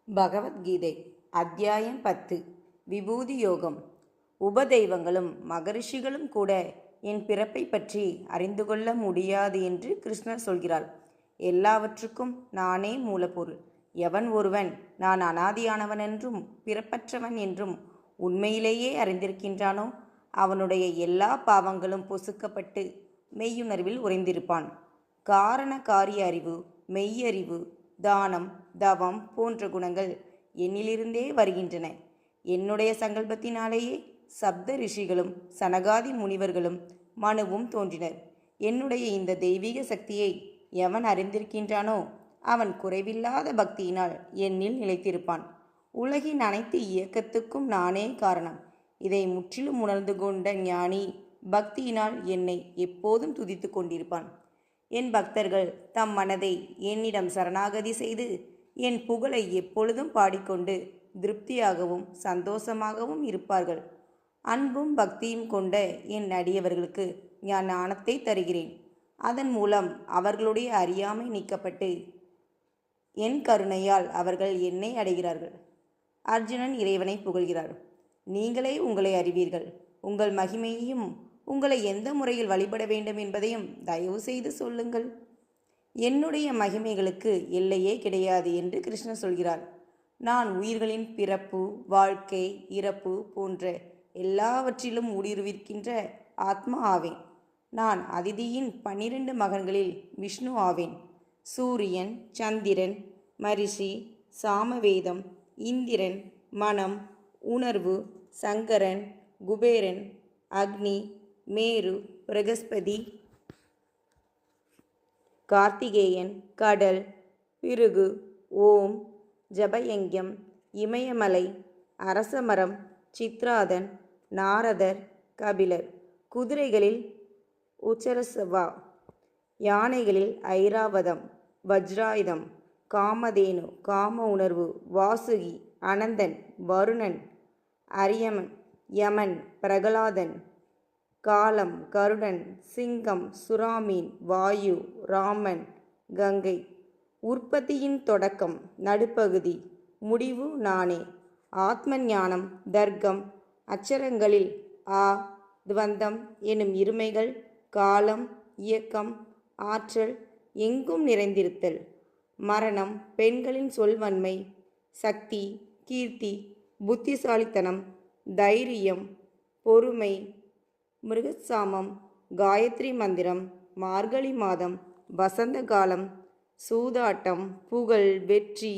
பகவத்கீதை அத்தியாயம் 10 விபூதி யோகம். உபதெய்வங்களும் மகரிஷிகளும் கூட என் பிறப்பை பற்றி அறிந்து கொள்ள முடியாது என்று கிருஷ்ணர் சொல்கிறார். எல்லாவற்றுக்கும் நானே மூலப்பொருள். எவன் ஒருவன் நான் அனாதியானவன் என்றும் பிறப்பற்றவன் என்றும் உண்மையிலேயே அறிந்திருக்கின்றானோ அவனுடைய எல்லா பாவங்களும் பொசுக்கப்பட்டு மெய்யுணர்வில் உறைந்திருப்பான். காரண காரிய அறிவு, மெய்யறிவு, தானம், தவம் போன்ற குணங்கள் என்னிலிருந்தே வருகின்றன. என்னுடைய சங்கல்பத்தினாலேயே சப்த ரிஷிகளும் சனகாதி முனிவர்களும் மனுவும் தோன்றினர். என்னுடைய இந்த தெய்வீக சக்தியை எவன் அறிந்திருக்கின்றானோ அவன் குறைவில்லாத பக்தியினால் என்னில் நிலைத்திருப்பான். உலகின் அனைத்து இயக்கத்துக்கும் நானே காரணம். இதை முற்றிலும் உணர்ந்து கொண்ட ஞானி பக்தியினால் என்னை எப்போதும் துதித்து கொண்டிருப்பான். என் பக்தர்கள் தம் மனதை என்னிடம் சரணாகதி செய்து என் புகழை எப்பொழுதும் பாடிக்கொண்டு திருப்தியாகவும் சந்தோஷமாகவும் இருப்பார்கள். அன்பும் பக்தியும் கொண்ட என் அடியவர்களுக்கு ஞானத்தை தருகிறேன். அதன் மூலம் அவர்களுடைய அறியாமை நீக்கப்பட்டு என் கருணையால் அவர்கள் என்னை அடைகிறார்கள். அர்ஜுனன் இறைவனை புகழ்கிறார். நீங்களே உங்களை அறிவீர்கள். உங்கள் மகிமையையும் உங்களை எந்த முறையில் வழிபட வேண்டும் என்பதையும் தயவு செய்து சொல்லுங்கள். என்னுடைய மகிமைகளுக்கு எல்லையே கிடையாது என்று கிருஷ்ணர் சொல்கிறார். நான் உயிர்களின் பிறப்பு, வாழ்க்கை, இறப்பு போன்ற எல்லாவற்றிலும் ஊடுருவிருக்கின்ற ஆத்மா ஆவேன். நான் அதிதியின் 12 மகன்களில் விஷ்ணு ஆவேன். சூரியன், சந்திரன், மரிஷி, சாமவேதம், இந்திரன், மனம், உணர்வு, சங்கரன், குபேரன், அக்னி, மேரு, பிரகஸ்பதி, கார்த்திகேயன், கடல், பிருகு, ஓம், ஜபயங்கம், இமயமலை, அரசமரம், சித்ராதன், நாரதர், கபிலர், குதிரைகளில் உச்சரசவா, யானைகளில் ஐராவதம், வஜ்ராயுதம், காமதேனு, காம உணர்வு, வாசுகி, அனந்தன், வருணன், அரியமன், யமன், பிரகலாதன், காலம், கருடன், சிங்கம், சுறாமீன், வாயு, ராமன், கங்கை. உற்பத்தியின் தொடக்கம், நடுப்பகுதி, முடிவு நானே. ஆத்ம ஞானம், தர்க்கம், அச்சரங்களில் ஆ, துவந்தம் எனும் இருமைகள், காலம், இயக்கம், ஆற்றல், எங்கும் நிறைந்திருத்தல், மரணம், பெண்களின் சொல்வன்மை, சக்தி, கீர்த்தி, புத்திசாலித்தனம், தைரியம், பொறுமை, மிருகசாமம், காயத்ரி மந்திரம், மார்கழி மாதம், வசந்த காலம், சூதாட்டம், புகழ், வெற்றி,